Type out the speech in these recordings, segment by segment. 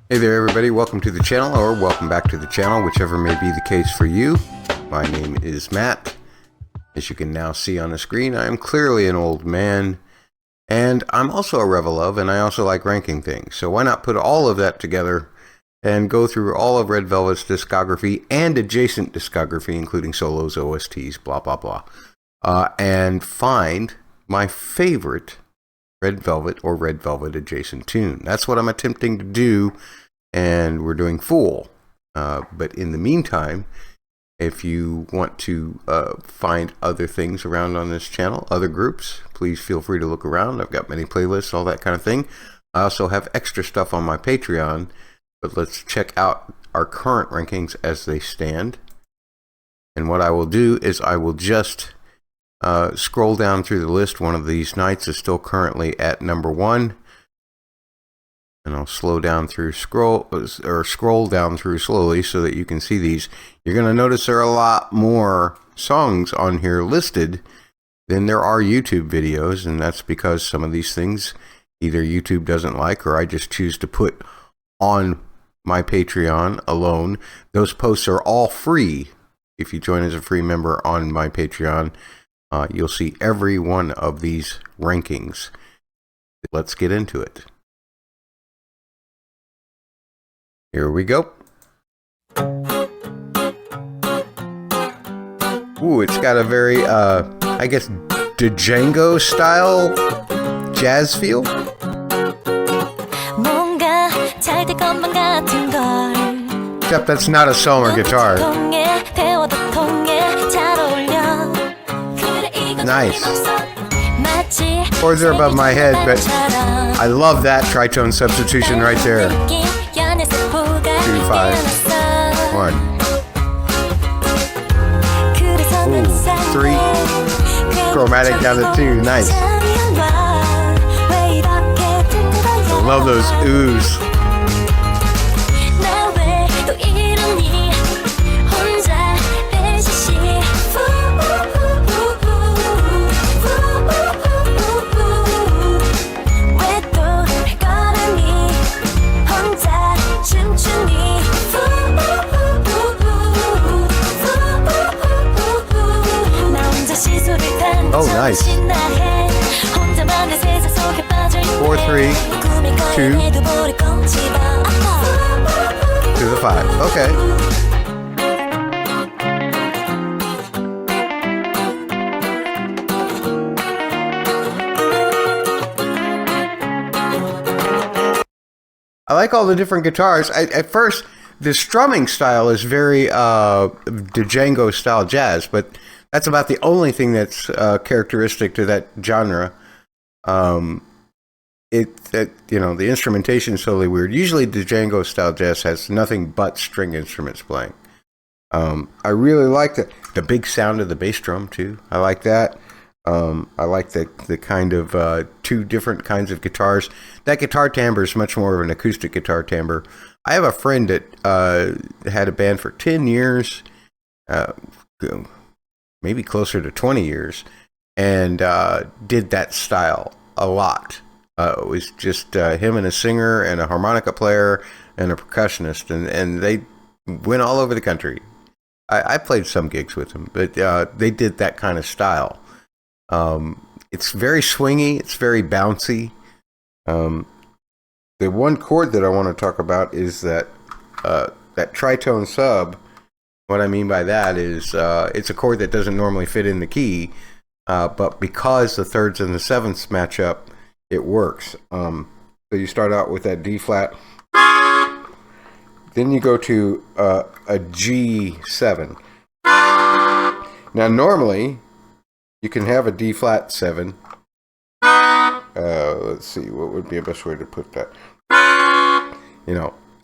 Hey there everybody, welcome to the channel, or welcome back to the channel, whichever may be the case for you. My name is Matt. As you can now see on the screen, I am clearly an old man, and I'm also a Reveluv, and I also like ranking things. So why not put all of that together and go through all of Red Velvet's discography and adjacent discography, including solos, OSTs, blah blah blah, and find my favorite Red Velvet or Red Velvet adjacent tune. That's what I'm attempting to do, and we're doing Fool. But in the meantime, if you want to find other things around on this channel, other groups, please feel free to look around. I've got many playlists, all that kind of thing. I also have extra stuff on my Patreon, but let's check out our current rankings as they stand. And what I will do is I will just scroll down through the list. One of these nights is still currently at number 1, and I'll slow down through scroll down through slowly so that you can see these. You're going to notice there are a lot more songs on here listed than there are YouTube videos, and that's because some of these things either YouTube doesn't like, or I just choose to put on my Patreon alone. Those posts are all free. If you join as a free member on my Patreon, you'll see every one of these rankings. Let's get into it. Here we go. Ooh, it's got a very, I guess, Django-style jazz feel. Except that's not a Selmer guitar. Nice. Chords are above my head, but I love that tritone substitution right there. 2, 5, 1. Ooh, 3. Chromatic down to 2. Nice. I love those oohs. Oh, nice. 4, 3, 2 to the 5. Okay. I like all the different guitars. At first, the strumming style is very Django-style jazz, but that's about the only thing that's characteristic to that genre. The instrumentation is totally weird. Usually the Django-style jazz has nothing but string instruments playing. I really like the big sound of the bass drum too. I like that. I like the kind of 2 different kinds of guitars. That guitar timbre is much more of an acoustic guitar timbre. I have a friend that had a band for 10 years, maybe closer to 20 years, and did that style a lot. It was just him and a singer and a harmonica player and a percussionist, and they went all over the country. I played some gigs with them, but they did that kind of style. It's very swingy, it's very bouncy. The one chord that I want to talk about is that tritone sub. What I mean by that is it's a chord that doesn't normally fit in the key, but because the 3rds and the 7ths match up, it works. So you start out with that D flat, then you go to a G7. Now normally you can have a D flat 7. Let's see, what would be a best way to put that?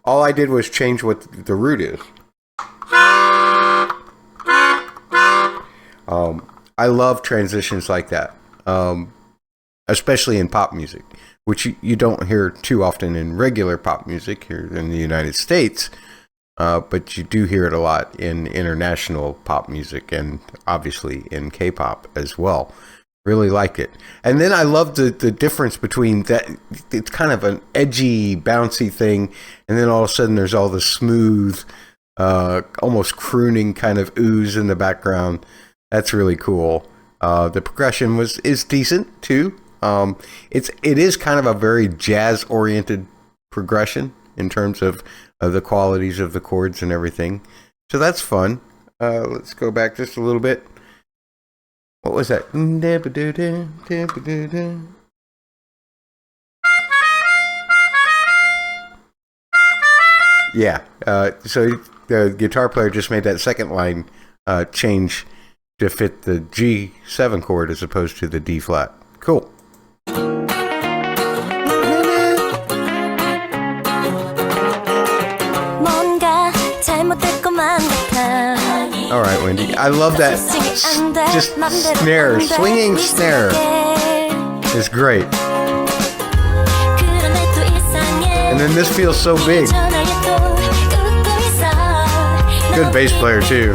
All I did was change what the root is. I love transitions like that, especially in pop music, which you don't hear too often in regular pop music here in the United States, but you do hear it a lot in international pop music and obviously in K-pop as well. Really like it. And then I love the difference between that. It's kind of an edgy, bouncy thing, and then all of a sudden there's all the smooth, almost crooning kind of ooze in the background. That's really cool. The progression is decent too. It is kind of a very jazz oriented progression in terms of the qualities of the chords and everything. So that's fun. Let's go back just a little bit. What was that? Yeah. So the guitar player just made that second line change to fit the G7 chord as opposed to the D flat. Cool. All right, Wendy. I love that. Just snare, swinging snare is great. And then this feels so big. Good bass player too.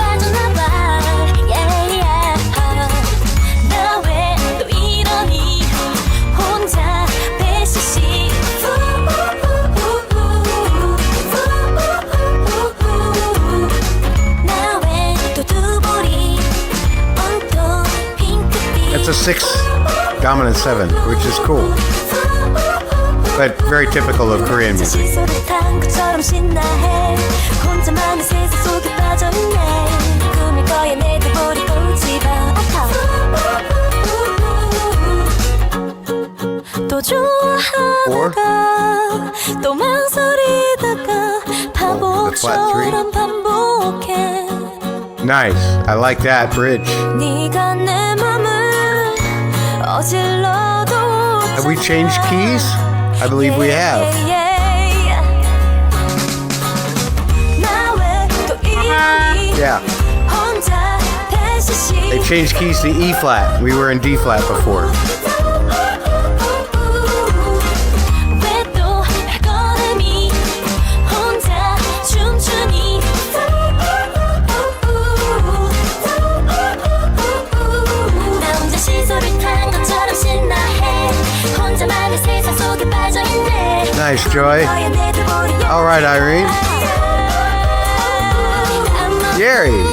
It's a 6 dominant 7, which is cool, but very typical of Korean music. Or the flat 3. Nice. I like that bridge. Have we changed keys? I believe we have. Yeah. They changed keys to E flat. We were in D flat before. Nice, Joy. All right, Irene. Gary.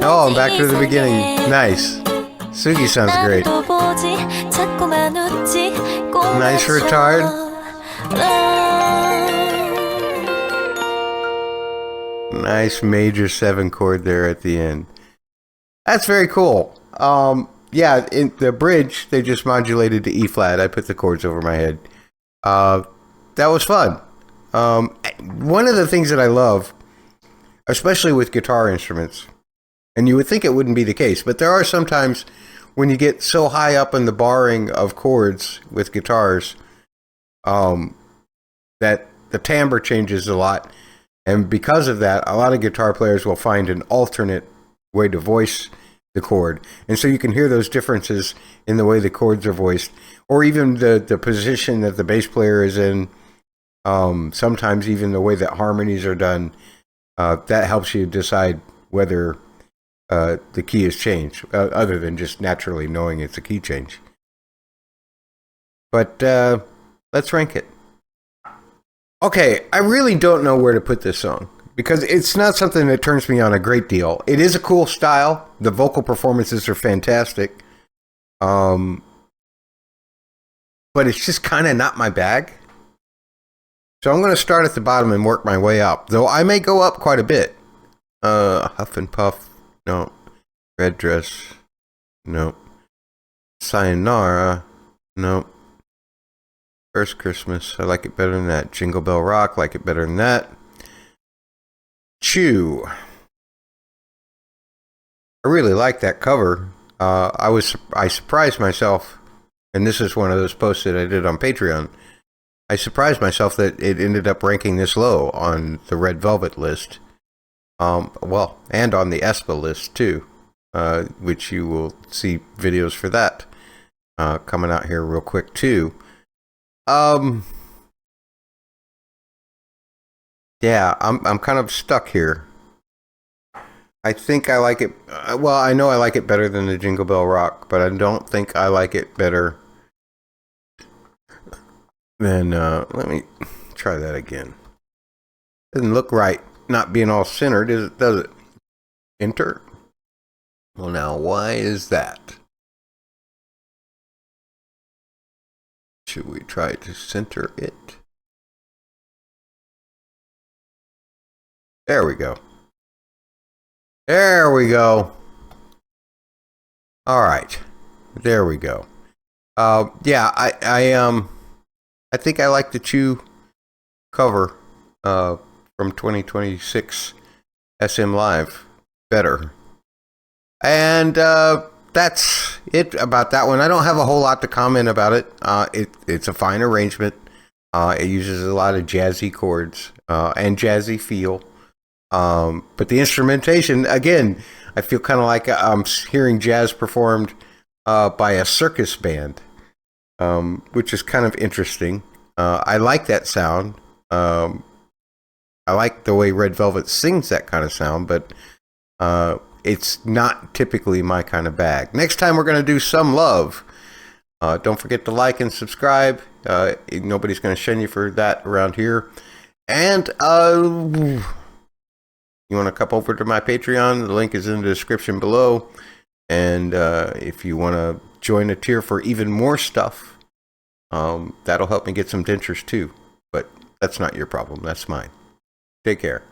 Oh, I'm back to the beginning. Nice. Sugi sounds great. Nice retard. Nice major 7 chord there at the end. That's very cool. Yeah, in the bridge, they just modulated to E flat. I put the chords over my head. That was fun. One of the things that I love, especially with guitar instruments, and you would think it wouldn't be the case, but there are sometimes when you get so high up in the barring of chords with guitars that the timbre changes a lot. And because of that, a lot of guitar players will find an alternate way to voice the chord. And so you can hear those differences in the way the chords are voiced, or even the position that the bass player is in. Sometimes even the way that harmonies are done. That helps you decide whether the key is changed, other than just naturally knowing it's a key change. But let's rank it. Okay, I really don't know where to put this song, because it's not something that turns me on a great deal. It is a cool style. The vocal performances are fantastic. But it's just kind of not my bag. So I'm going to start at the bottom and work my way up, though I may go up quite a bit. Huff and Puff. No. Red Dress. No. Sayonara. No. First Christmas. I like it better than that. Jingle Bell Rock. Like it better than that. Chew. I really like that cover. I surprised myself, and this is one of those posts that I did on Patreon. I surprised myself that it ended up ranking this low on the Red Velvet list. Well, and on the ESPA list too, which you will see videos for that coming out here real quick too. Yeah, I'm kind of stuck here. I think I like it. Well, I know I like it better than the Jingle Bell Rock, but I don't think I like it better than. Let me try that again. Doesn't look right. Not being all centered, does it? Enter. Well, now why is that? Should we try to center it? There we go. There we go. All right. There we go. Yeah, I think I like the Chew cover from 2026 SM Live better. And that's it about that one. I don't have a whole lot to comment about it. It's a fine arrangement. It uses a lot of jazzy chords and jazzy feel. But the instrumentation, again, I feel kind of like I'm hearing jazz performed by a circus band, which is kind of interesting. I like that sound. I like the way Red Velvet sings that kind of sound, but it's not typically my kind of bag. Next time we're going to do Some Love. Don't forget to like and subscribe. Nobody's going to shun you for that around here. And you want to come over to my Patreon, the link is in the description below. And if you want to join a tier for even more stuff, that'll help me get some dentures too. But that's not your problem, that's mine. Take care.